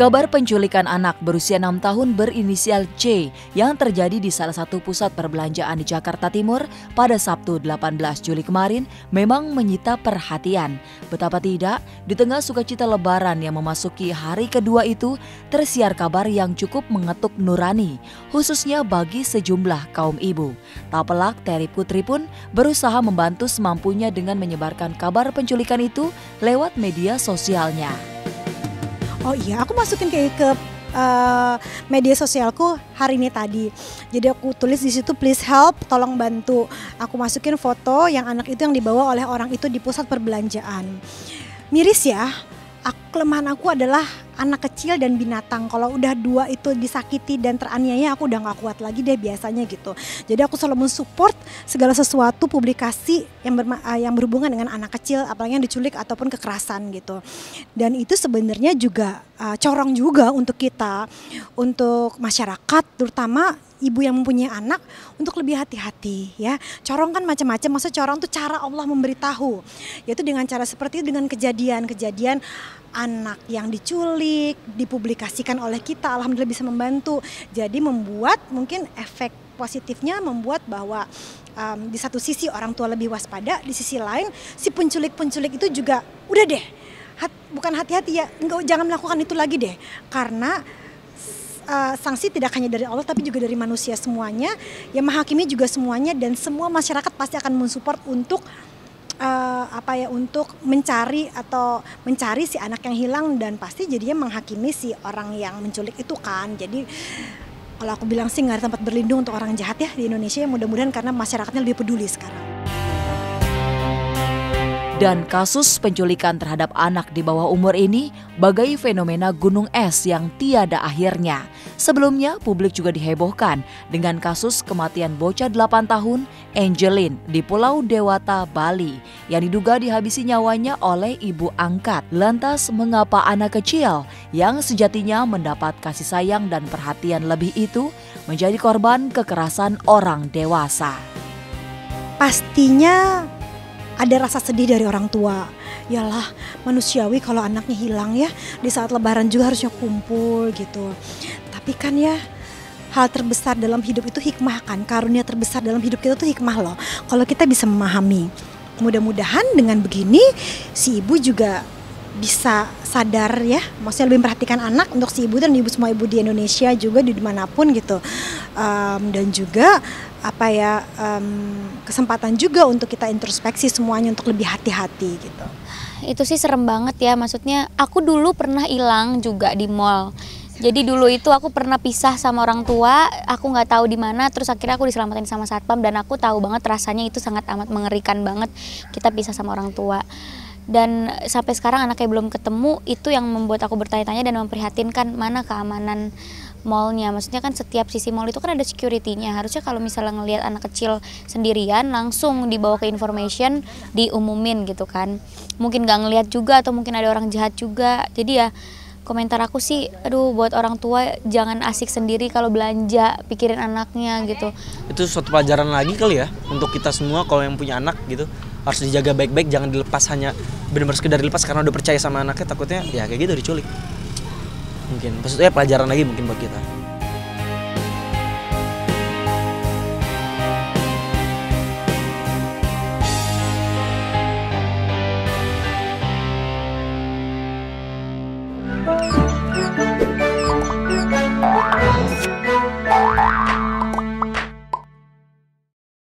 Kabar penculikan anak berusia 6 tahun berinisial C yang terjadi di salah satu pusat perbelanjaan di Jakarta Timur pada Sabtu 18 Juli kemarin memang menyita perhatian. Betapa tidak, di tengah sukacita Lebaran yang memasuki hari kedua itu, tersiar kabar yang cukup mengetuk nurani, khususnya bagi sejumlah kaum ibu. Tak pelak, Terry Putri pun berusaha membantu semampunya dengan menyebarkan kabar penculikan itu lewat media sosialnya. Oh iya, aku masukin ke media sosialku hari ini tadi. Jadi aku tulis di situ, please help, tolong bantu. Aku masukin foto yang anak itu yang dibawa oleh orang itu di pusat perbelanjaan. Miris ya, kelemahan aku adalah anak kecil dan binatang. Kalau udah dua itu disakiti dan teraniaya, aku udah gak kuat lagi deh biasanya gitu. Jadi aku selalu mensupport segala sesuatu publikasi yang berhubungan dengan anak kecil, apalagi yang diculik ataupun kekerasan gitu. Dan itu sebenarnya juga corong juga untuk kita, untuk masyarakat, terutama ibu yang mempunyai anak, untuk lebih hati-hati ya. Corong kan macam-macam, maksudnya corong itu cara Allah memberitahu, yaitu dengan cara seperti itu, dengan kejadian-kejadian anak yang diculik, dipublikasikan oleh kita, alhamdulillah bisa membantu. Jadi membuat mungkin efek positifnya membuat bahwa di satu sisi orang tua lebih waspada, di sisi lain si penculik-penculik itu juga udah deh, bukan hati-hati ya, jangan melakukan itu lagi deh, karena sanksi tidak hanya dari Allah tapi juga dari manusia semuanya, yang menghakimi juga semuanya, dan semua masyarakat pasti akan mensupport untuk untuk mencari si anak yang hilang, dan pasti jadinya menghakimi si orang yang menculik itu kan. Jadi kalau aku bilang sih nggak ada tempat berlindung untuk orang jahat ya di Indonesia, mudah-mudahan karena masyarakatnya lebih peduli sekarang. Dan kasus penculikan terhadap anak di bawah umur ini bagai fenomena gunung es yang tiada akhirnya. Sebelumnya, publik juga dihebohkan dengan kasus kematian bocah 8 tahun Angelin di Pulau Dewata, Bali yang diduga dihabisi nyawanya oleh ibu angkat. Lantas, mengapa anak kecil yang sejatinya mendapat kasih sayang dan perhatian lebih itu menjadi korban kekerasan orang dewasa? Pastinya ada rasa sedih dari orang tua. Yalah, manusiawi kalau anaknya hilang ya, di saat Lebaran juga harusnya kumpul gitu. Tapi kan ya, hal terbesar dalam hidup itu hikmah kan, karunia terbesar dalam hidup kita tuh hikmah loh. Kalau kita bisa memahami, mudah-mudahan dengan begini si ibu juga bisa sadar ya, maksudnya lebih memperhatikan anak untuk si ibu dan ibu, semua ibu di Indonesia juga di dimanapun gitu, dan juga kesempatan juga untuk kita introspeksi semuanya untuk lebih hati-hati gitu. Itu sih serem banget ya, maksudnya aku dulu pernah hilang juga di mall. Jadi dulu itu aku pernah pisah sama orang tua, aku nggak tahu di mana, terus akhirnya aku diselamatin sama satpam, dan aku tahu banget rasanya itu sangat amat mengerikan banget kita pisah sama orang tua. Dan sampai sekarang anaknya belum ketemu, itu yang membuat aku bertanya-tanya dan memprihatinkan, mana keamanan mallnya. Maksudnya kan setiap sisi mall itu kan ada security-nya. Harusnya kalau misalnya ngelihat anak kecil sendirian langsung dibawa ke information, diumumin gitu kan. Mungkin nggak ngelihat juga atau mungkin ada orang jahat juga. Jadi ya komentar aku sih, aduh, buat orang tua jangan asik sendiri kalau belanja, pikirin anaknya gitu. Itu suatu pelajaran lagi kali ya untuk kita semua kalau yang punya anak gitu. Harus dijaga baik-baik, jangan dilepas hanya benar-benar sekedar dilepas karena udah percaya sama anaknya, takutnya ya kayak gitu diculik. Mungkin maksudnya pelajaran lagi mungkin buat kita.